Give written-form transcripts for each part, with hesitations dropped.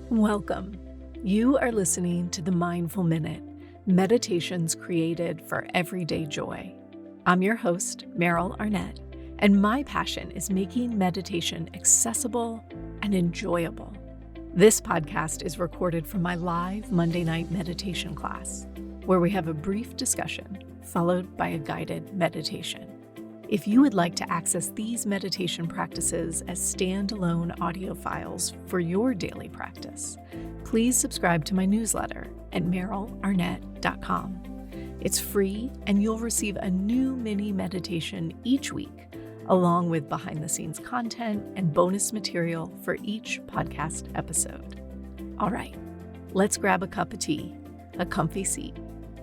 Welcome. You are listening to the Mindful Minute, meditations created for everyday joy. I'm your host, Meryl Arnett, and my passion is making meditation accessible and enjoyable. This podcast is recorded from my live Monday night meditation class, where we have a brief discussion followed by a guided meditation. If you would like to access these meditation practices as standalone audio files for your daily practice, please subscribe to my newsletter at merylarnett.com. It's free, and you'll receive a new mini meditation each week, along with behind-the-scenes content and bonus material for each podcast episode. All right, let's grab a cup of tea, a comfy seat,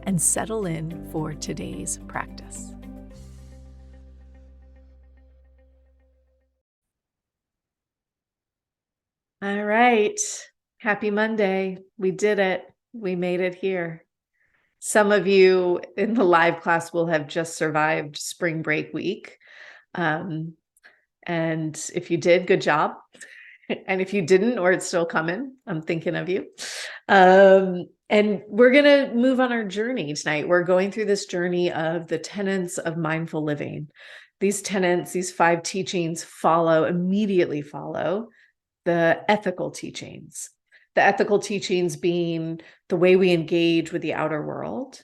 and settle in for today's practice. All right. Happy Monday. We did it. We made it here. Some of you in the live class will have just survived spring break week. And if you did, good job. And if you didn't, or it's still coming, I'm thinking of you. And we're going to move on our journey tonight. We're going through this journey of the tenets of mindful living. These tenets, these 5 teachings immediately follow the ethical teachings. The ethical teachings being the way we engage with the outer world.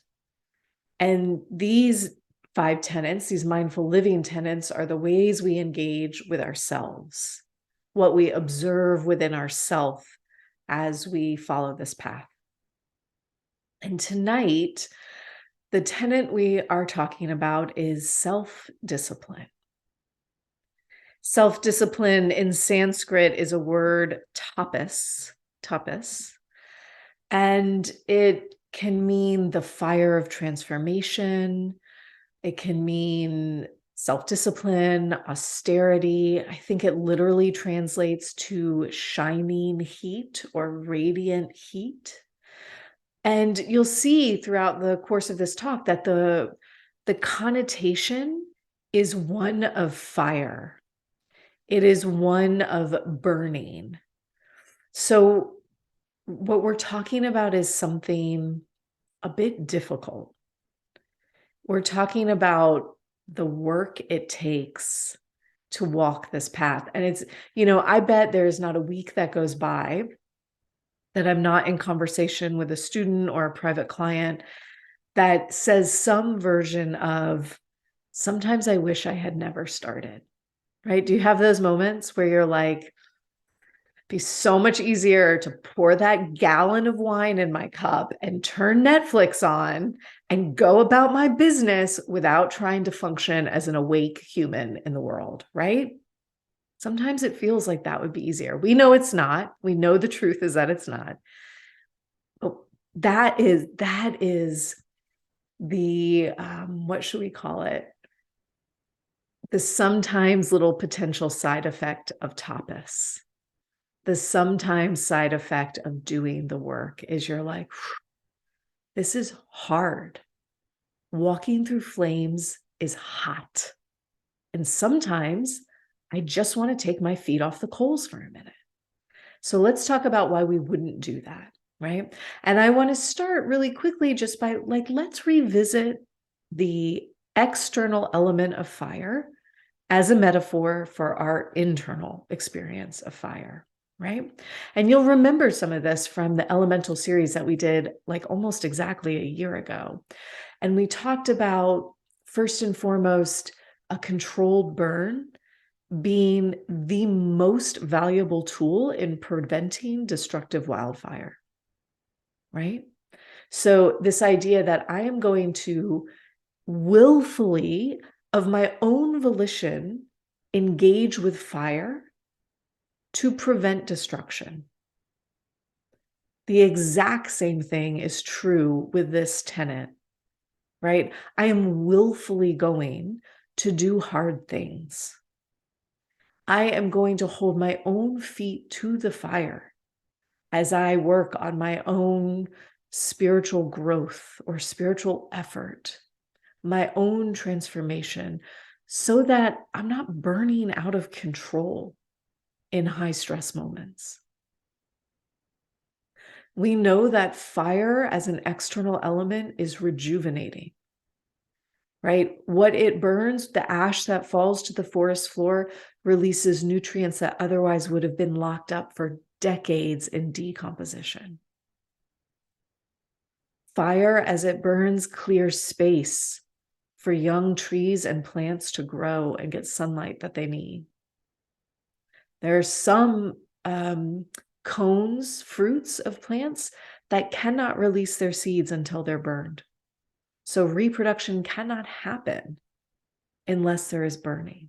And these 5 tenets, these mindful living tenets, are the ways we engage with ourselves, what we observe within ourselves as we follow this path. And tonight, the tenet we are talking about is self-discipline. Self-discipline in Sanskrit is a word tapas, and it can mean the fire of transformation. It can mean self-discipline, austerity. I think it literally translates to shining heat or radiant heat. And you'll see throughout the course of this talk that the connotation is one of fire. It is one of burning. So what we're talking about is something a bit difficult. We're talking about the work it takes to walk this path. And it's, I bet there's not a week that goes by that I'm not in conversation with a student or a private client that says some version of, sometimes I wish I had never started. Right? Do you have those moments where you're like, it'd be so much easier to pour that gallon of wine in my cup and turn Netflix on and go about my business without trying to function as an awake human in the world, right? Sometimes it feels like that would be easier. We know it's not. We know the truth is that it's not. But that is the, what should we call it? The sometimes little potential side effect of tapas. The sometimes side effect of doing the work is you're like, this is hard. Walking through flames is hot. And sometimes I just want to take my feet off the coals for a minute. So let's talk about why we wouldn't do that, right? And I want to start really quickly just by let's revisit the external element of fire as a metaphor for our internal experience of fire, right? And you'll remember some of this from the elemental series that we did almost exactly a year ago. And we talked about, first and foremost, a controlled burn being the most valuable tool in preventing destructive wildfire, right? So this idea that I am going to willfully, of my own volition, engage with fire to prevent destruction. The exact same thing is true with this tenet, right? I am willfully going to do hard things. I am going to hold my own feet to the fire as I work on my own spiritual growth or spiritual effort, my own transformation, so that I'm not burning out of control in high stress moments. We know that fire as an external element is rejuvenating, right? What it burns, the ash that falls to the forest floor, releases nutrients that otherwise would have been locked up for decades in decomposition. Fire, as it burns, clears space for young trees and plants to grow and get sunlight that they need. There are some cones, fruits of plants that cannot release their seeds until they're burned. So reproduction cannot happen unless there is burning.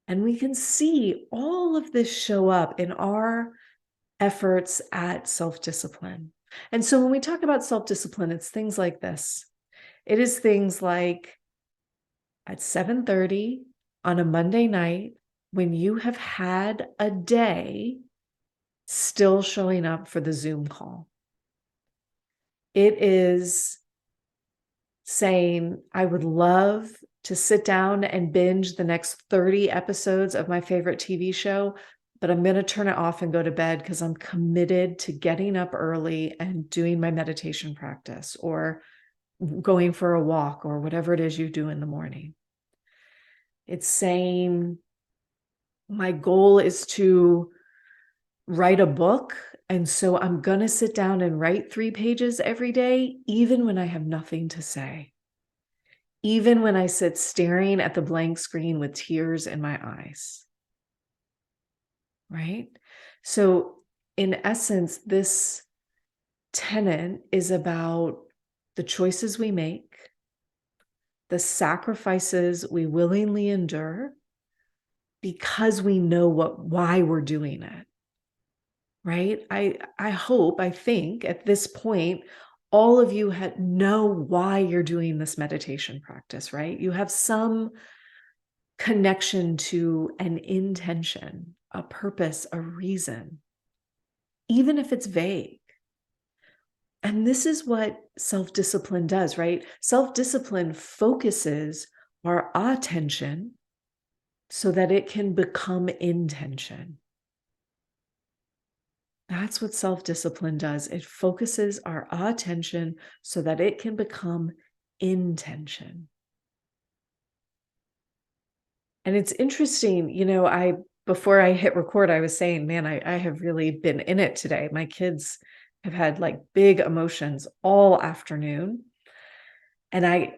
And we can see all of this show up in our efforts at self-discipline. And so when we talk about self-discipline, it's things like this. It is things like at 7:30 on a Monday night, when you have had a day, still showing up for the Zoom call. It is saying, I would love to sit down and binge the next 30 episodes of my favorite TV show, but I'm going to turn it off and go to bed because I'm committed to getting up early and doing my meditation practice or going for a walk or whatever it is you do in the morning. It's saying, my goal is to write a book, and so I'm going to sit down and write 3 pages every day, even when I have nothing to say. Even when I sit staring at the blank screen with tears in my eyes. Right? So in essence, this tenet is about the choices we make, the sacrifices we willingly endure, because we know why we're doing it. Right? I think at this point, all of you know why you're doing this meditation practice, right? You have some connection to an intention, a purpose, a reason, even if it's vague. And this is what self-discipline does, right? Self-discipline focuses our attention so that it can become intention. That's what self-discipline does. It focuses our attention so that it can become intention. And it's interesting, before I hit record, I was saying, man, I have really been in it today. My kids have had like big emotions all afternoon. And I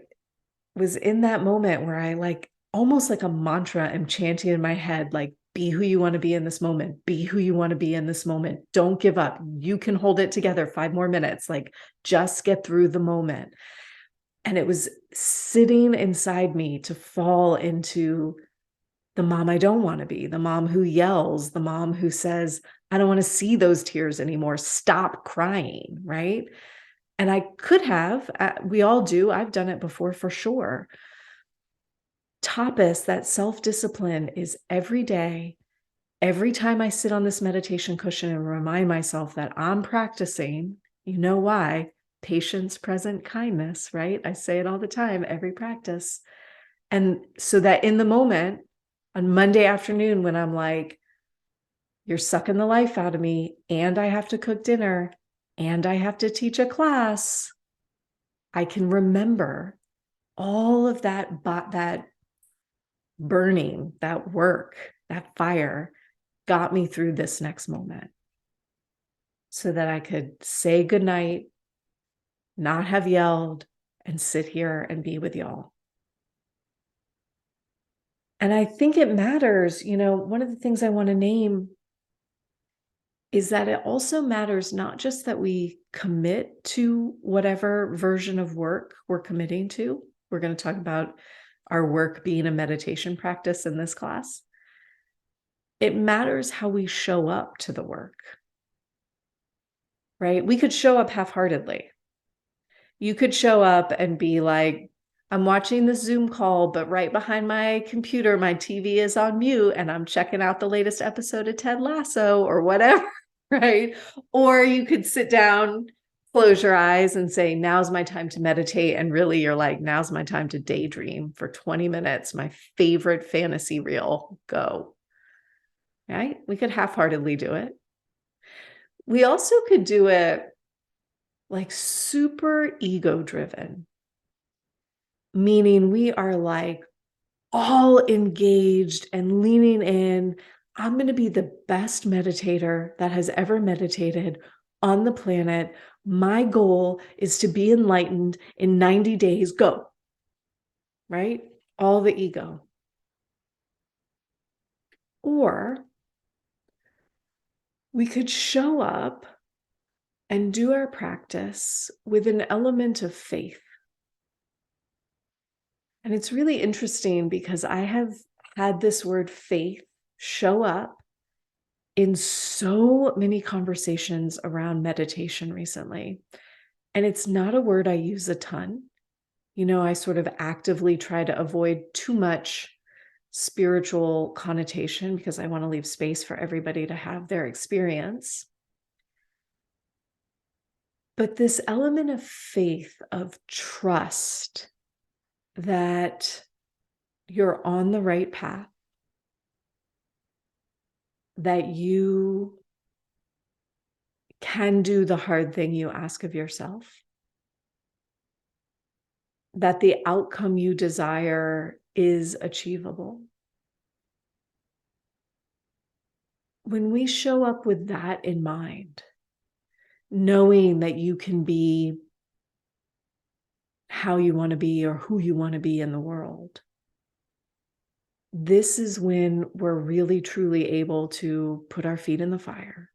was in that moment where I almost like a mantra am chanting in my head, like, be who you want to be in this moment. Be who you want to be in this moment. Don't give up. You can hold it together 5 more minutes. Like, just get through the moment. And it was sitting inside me to fall into the mom I don't want to be, the mom who yells, the mom who says, I don't want to see those tears anymore. Stop crying, right? And I could have, we all do. I've done it before for sure. Tapas, that self-discipline, is every day, every time I sit on this meditation cushion and remind myself that I'm practicing, you know why? Patience, present, kindness, right? I say it all the time, every practice. And so that in the moment, on Monday afternoon, when I'm like, you're sucking the life out of me, and I have to cook dinner, and I have to teach a class, I can remember all of that burning, that work, that fire got me through this next moment so that I could say goodnight, not have yelled, and sit here and be with y'all. And I think it matters, one of the things I want to name is that it also matters not just that we commit to whatever version of work we're committing to. We're going to talk about our work being a meditation practice in this class. It matters how we show up to the work, right? We could show up half-heartedly. You could show up and be like, I'm watching this Zoom call, but right behind my computer, my TV is on mute and I'm checking out the latest episode of Ted Lasso or whatever, right? Or you could sit down, close your eyes and say, now's my time to meditate. And really you're like, now's my time to daydream for 20 minutes, my favorite fantasy reel, go. Right? We could half-heartedly do it. We also could do it like super ego driven, meaning we are like all engaged and leaning in. I'm going to be the best meditator that has ever meditated on the planet. My goal is to be enlightened in 90 days. Go. Right? All the ego. Or we could show up and do our practice with an element of faith. And it's really interesting because I have had this word faith show up in so many conversations around meditation recently. And it's not a word I use a ton. You know, I sort of actively try to avoid too much spiritual connotation because I want to leave space for everybody to have their experience. But this element of faith, of trust that you're on the right path, that you can do the hard thing you ask of yourself, that the outcome you desire is achievable. When we show up with that in mind, knowing that you can be how you want to be or who you want to be in the world, this is when we're really truly able to put our feet in the fire,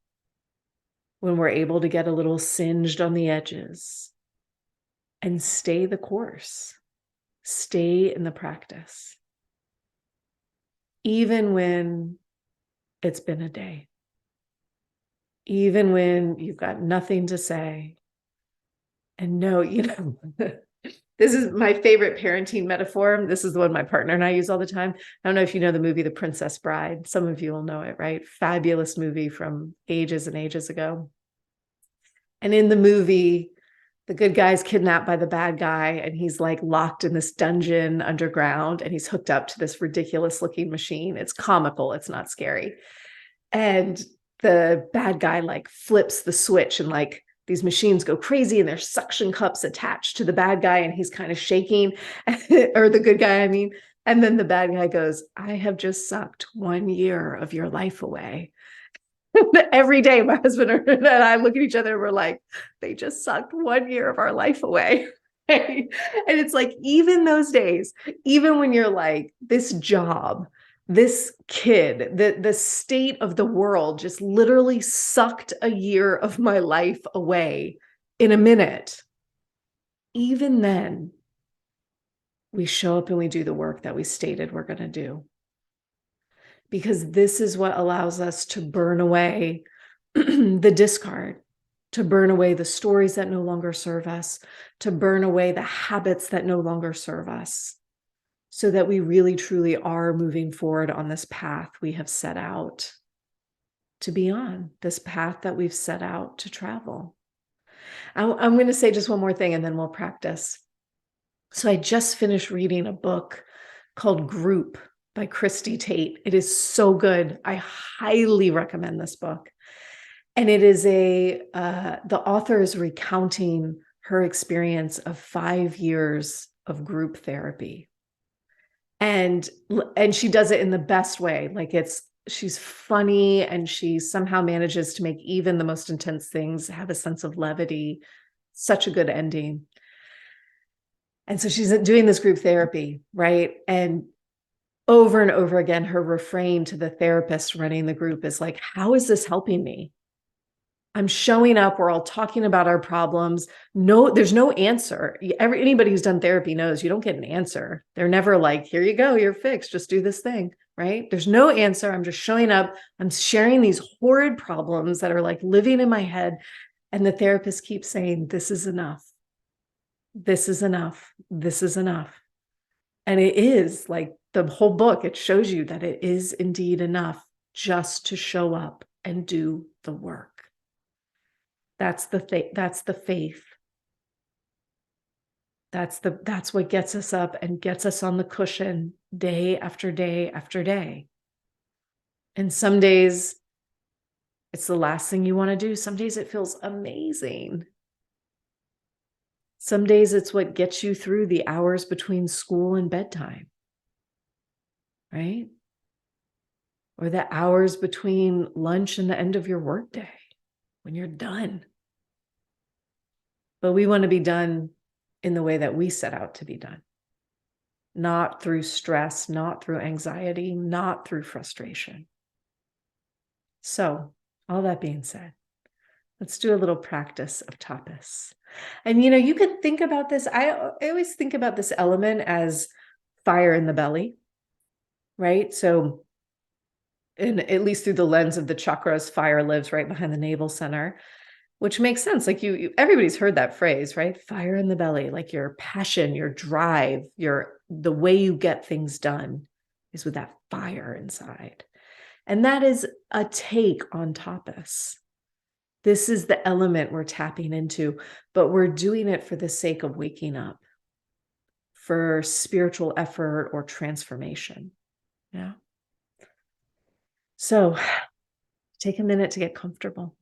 when we're able to get a little singed on the edges and stay the course, stay in the practice, even when it's been a day, even when you've got nothing to say. And no, you know, this is my favorite parenting metaphor. This is the one my partner and I use all the time. I don't know if you know the movie The Princess Bride. Some of you will know it, right? Fabulous movie from ages and ages ago. And in the movie, the good guy's kidnapped by the bad guy, and he's like locked in this dungeon underground, and he's hooked up to this ridiculous looking machine. It's comical. It's not scary. And the bad guy like flips the switch and like these machines go crazy and there's suction cups attached to the bad guy and he's kind of shaking or the good guy, I mean. And then the bad guy goes, I have just sucked 1 year of your life away. Every day my husband and I look at each other and we're like, they just sucked 1 year of our life away. And it's like, even those days, even when you're like, this job, this kid, the state of the world just literally sucked a year of my life away in a minute. Even then, we show up and we do the work that we stated we're going to do. Because this is what allows us to burn away the discard, to burn away the stories that no longer serve us, to burn away the habits that no longer serve us, so that we really truly are moving forward on this path we have set out to be on, this path that we've set out to travel. I'm going to say just one more thing and then we'll practice. So I just finished reading a book called Group by Christy Tate. It is so good. I highly recommend this book. And it is the author is recounting her experience of 5 years of group therapy. And she does it in the best way. Like she's funny and she somehow manages to make even the most intense things have a sense of levity. Such a good ending. And so she's doing this group therapy, right? And over and over again, her refrain to the therapist running the group is like, how is this helping me? I'm showing up. We're all talking about our problems. No, there's no answer. Anybody who's done therapy knows you don't get an answer. They're never like, here you go, you're fixed. Just do this thing, right? There's no answer. I'm just showing up. I'm sharing these horrid problems that are like living in my head. And the therapist keeps saying, this is enough. This is enough. This is enough. And it is like the whole book. It shows you that it is indeed enough just to show up and do the work. That's the faith. That's what gets us up and gets us on the cushion day after day after day. And some days It's the last thing you want to do. Some days it feels amazing. Some days it's what gets you through the hours between school and bedtime, right? Or the hours between lunch and the end of your workday when you're done. But we want to be done in the way that we set out to be done. Not through stress, not through anxiety, not through frustration. So, all that being said, let's do a little practice of tapas. And you can think about this. I always think about this element as fire in the belly, right? So, at least through the lens of the chakras, fire lives right behind the navel center, which makes sense. Like everybody's heard that phrase, right? Fire in the belly, like your passion, your drive, the way you get things done is with that fire inside. And that is a take on tapas. This is the element we're tapping into, but we're doing it for the sake of waking up, for spiritual effort or transformation. Yeah. So take a minute to get comfortable.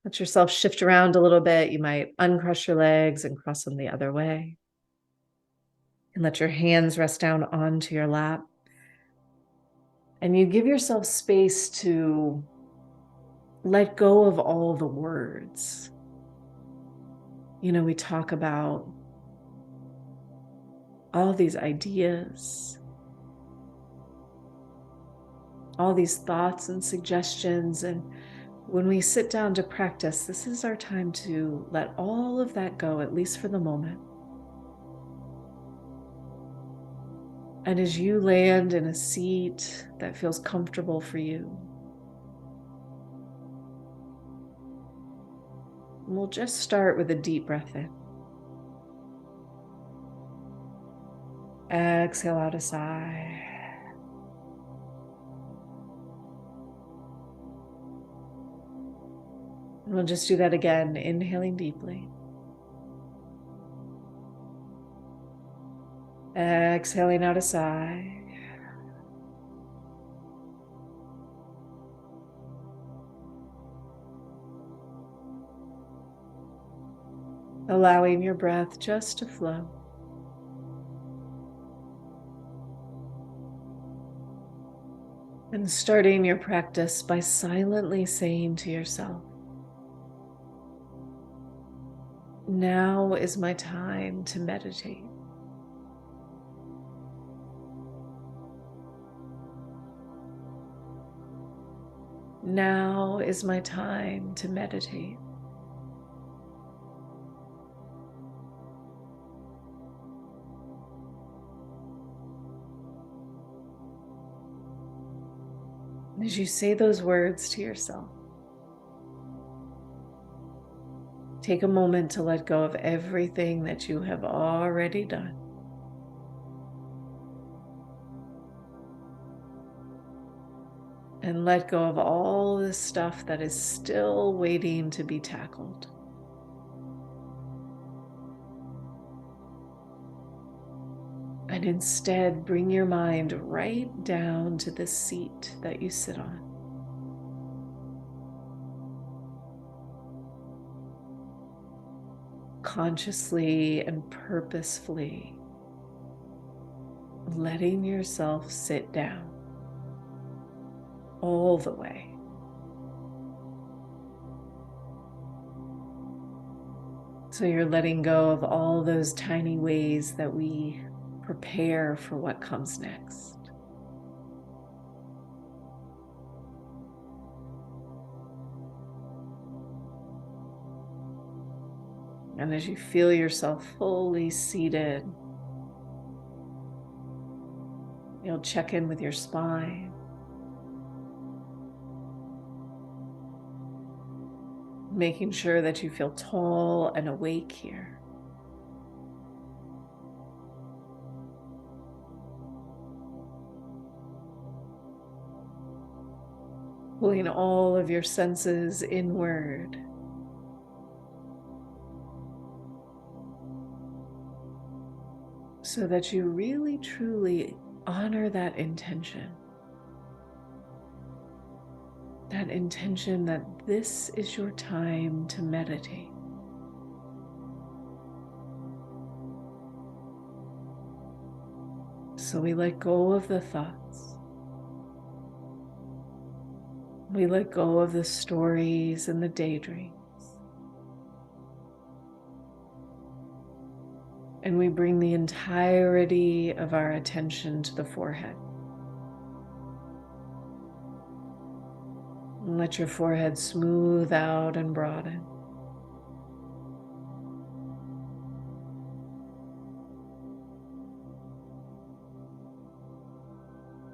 Let yourself shift around a little bit. You might uncross your legs and cross them the other way. And let your hands rest down onto your lap. And you give yourself space to let go of all the words. We talk about all these ideas, all these thoughts and suggestions. And when we sit down to practice, this is our time to let all of that go, at least for the moment. And as you land in a seat that feels comfortable for you, we'll just start with a deep breath in. Exhale out a sigh. And we'll just do that again, inhaling deeply. Exhaling out a sigh. Allowing your breath just to flow. And starting your practice by silently saying to yourself, now is my time to meditate. Now is my time to meditate. As you say those words to yourself, take a moment to let go of everything that you have already done. And let go of all the stuff that is still waiting to be tackled. And instead, bring your mind right down to the seat that you sit on. Consciously and purposefully letting yourself sit down all the way. So you're letting go of all those tiny ways that we prepare for what comes next. And as you feel yourself fully seated, you'll check in with your spine. Making sure that you feel tall and awake here. Pulling all of your senses inward. So that you really, truly honor that intention. that intention that this is your time to meditate. So we let go of the thoughts. We let go of the stories and the daydreams. And we bring the entirety of our attention to the forehead. And let your forehead smooth out and broaden.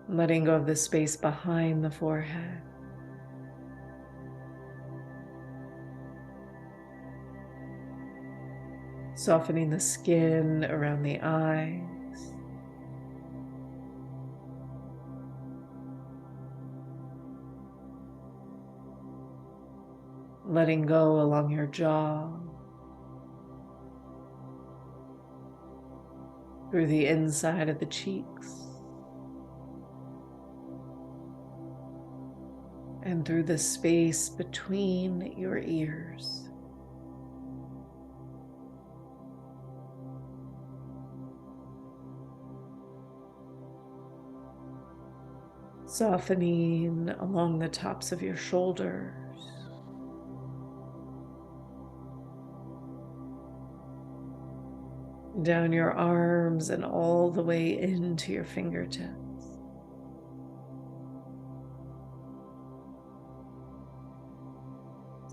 Letting go of the space behind the forehead. Softening the skin around the eyes. Letting go along your jaw. Through the inside of the cheeks. And through the space between your ears. Softening along the tops of your shoulders. Down your arms and all the way into your fingertips.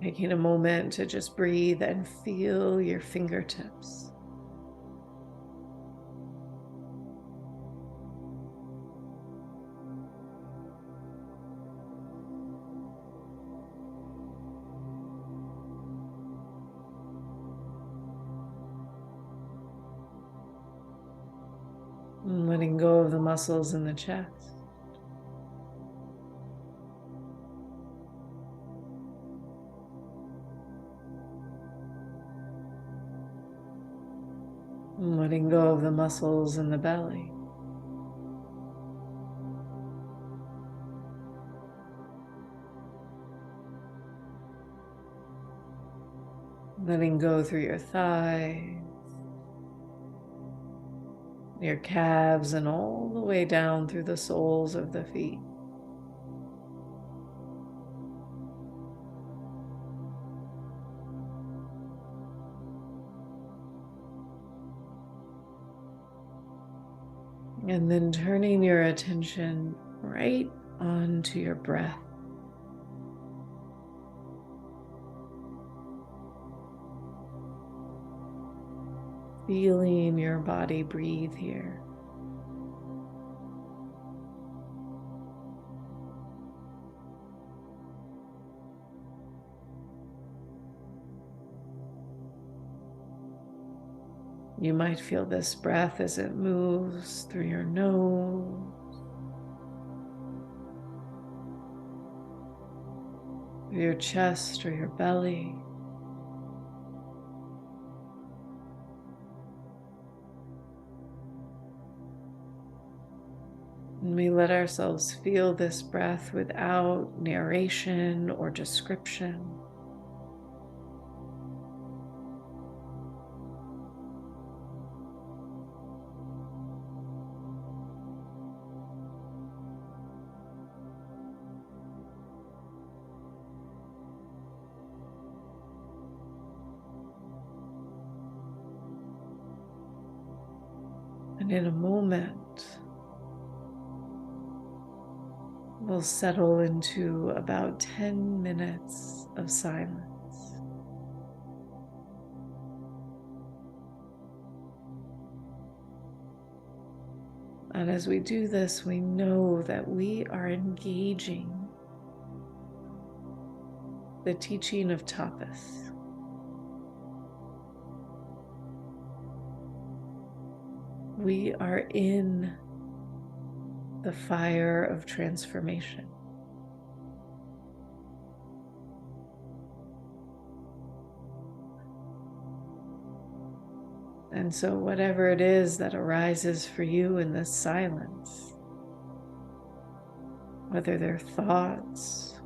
Taking a moment to just breathe and feel your fingertips. And letting go of the muscles in the chest. And letting go of the muscles in the belly. Letting go through your thighs, your calves, and all the way down through the soles of the feet. And then turning your attention right onto your breath. Feeling your body breathe here. You might feel this breath as it moves through your nose, through your chest or your belly. And we let ourselves feel this breath without narration or description. And in a moment, we'll settle into about 10 minutes of silence. And as we do this, we know that we are engaging the teaching of tapas. We are in the fire of transformation. And so whatever it is that arises for you in this silence, whether they're thoughts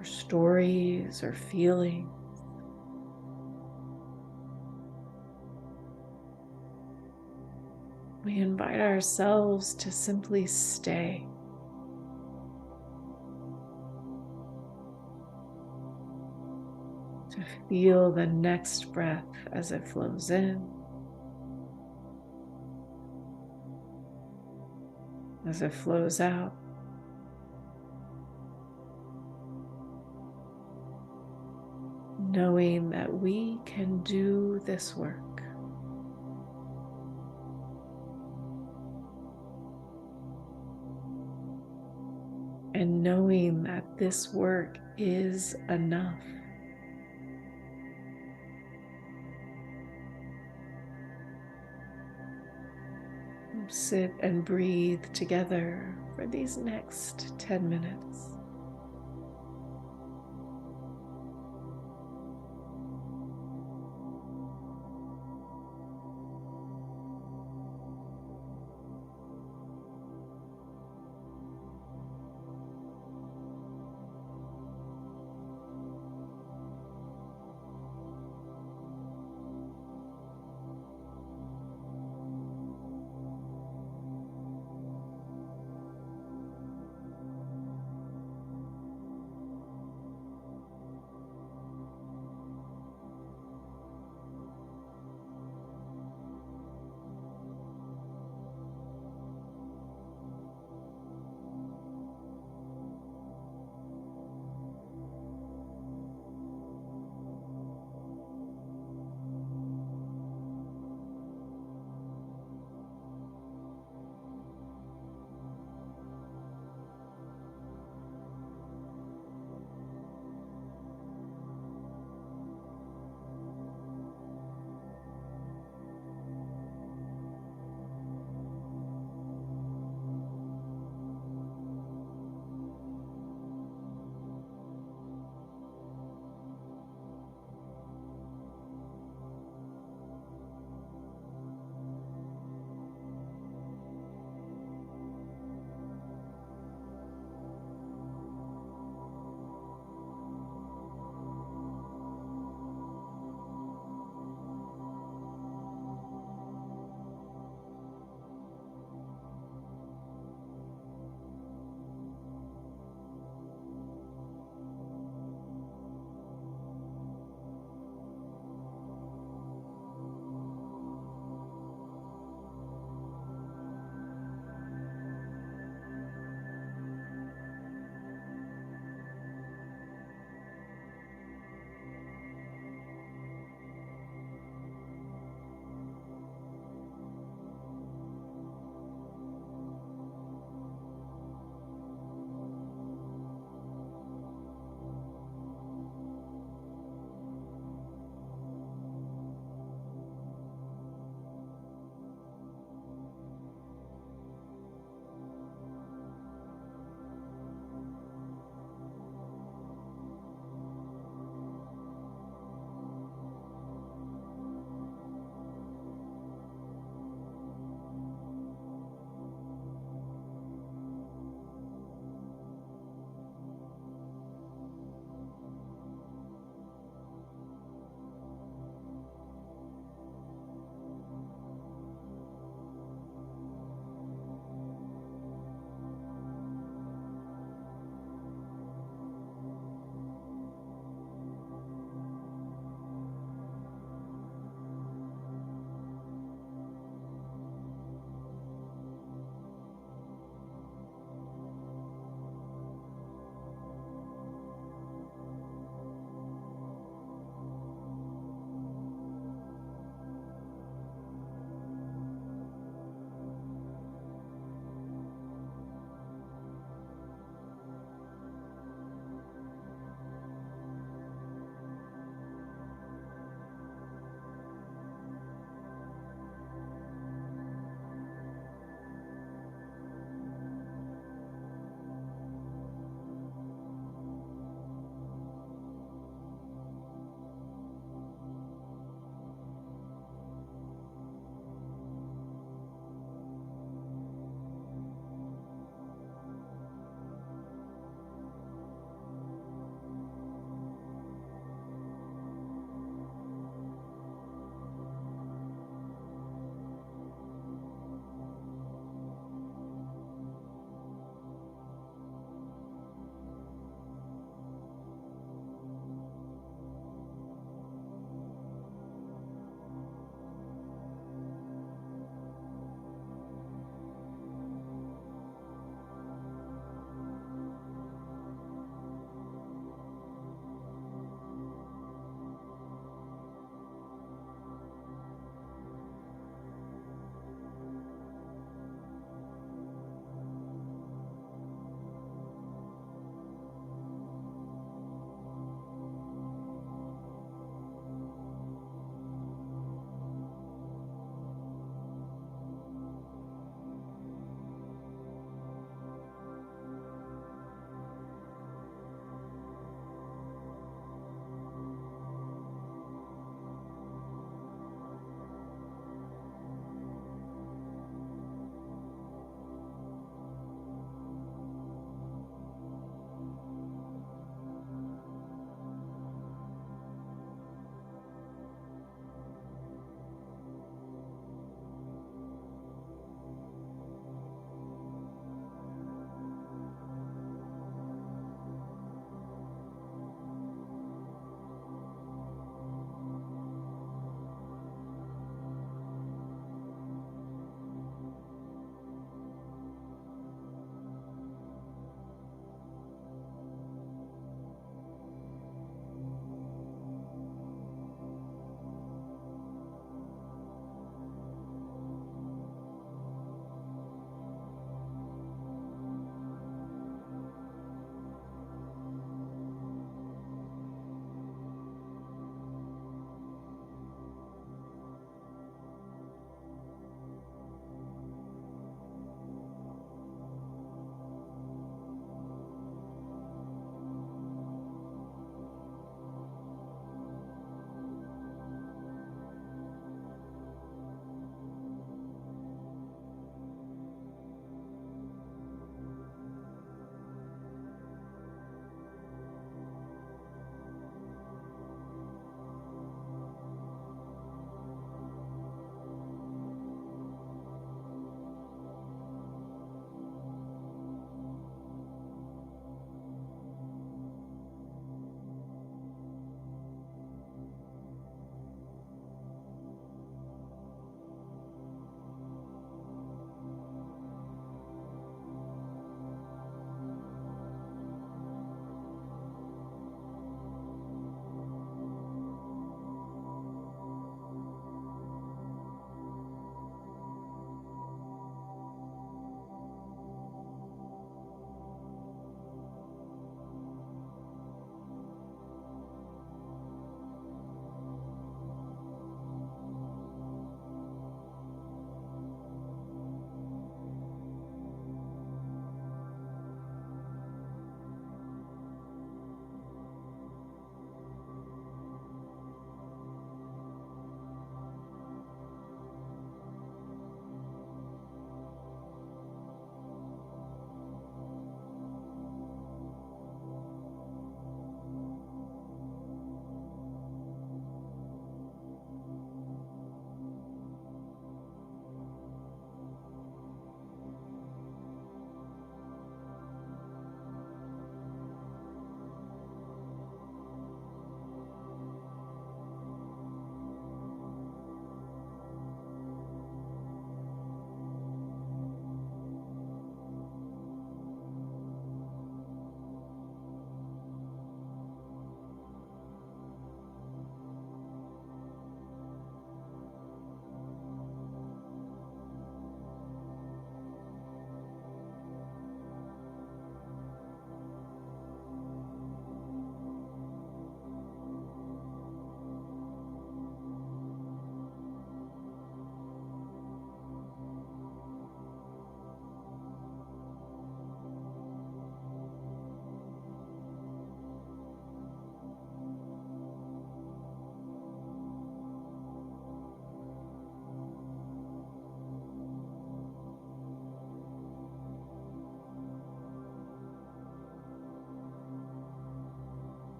or stories or feelings. We invite ourselves to simply stay. To feel the next breath as it flows in, as it flows out. Knowing that we can do this work. And knowing that this work is enough. Sit and breathe together for these next 10 minutes.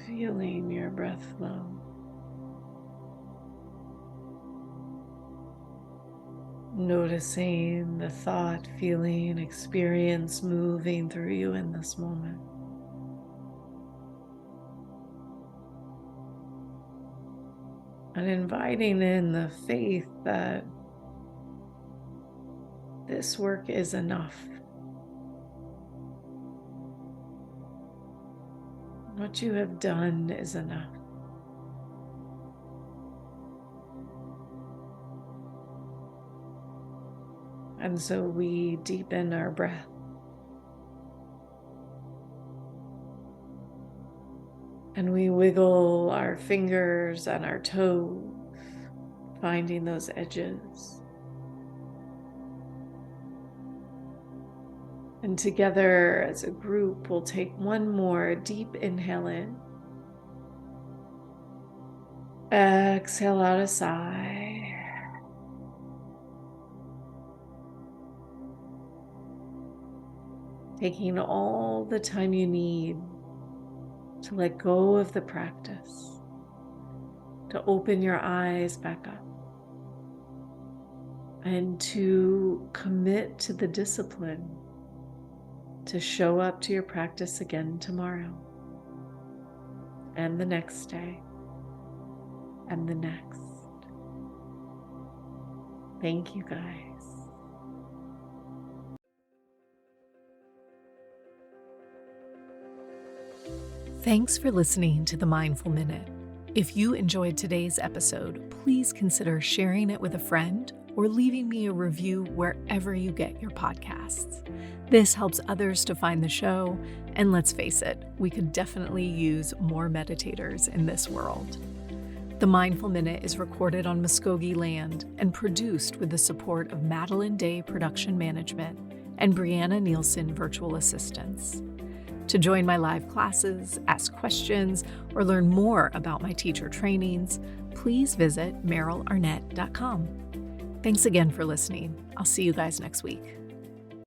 feeling your breath flow. Noticing the thought, feeling, experience moving through you in this moment. And inviting in the faith that this work is enough. What you have done is enough. And so we deepen our breath. And we wiggle our fingers and our toes, finding those edges. And together as a group, we'll take one more deep inhale in. Exhale out a sigh. Taking all the time you need to let go of the practice, to open your eyes back up, and to commit to the discipline to show up to your practice again tomorrow, and the next day, and the next. Thank you, guys. Thanks for listening to the Mindful Minute. If you enjoyed today's episode, please consider sharing it with a friend or leaving me a review wherever you get your podcasts. This helps others to find the show, and let's face it, we could definitely use more meditators in this world. The Mindful Minute is recorded on Muskogee land and produced with the support of Madeline Day Production Management and Brianna Nielsen Virtual Assistants. To join my live classes, ask questions, or learn more about my teacher trainings, please visit merylarnett.com. Thanks again for listening. I'll see you guys next week.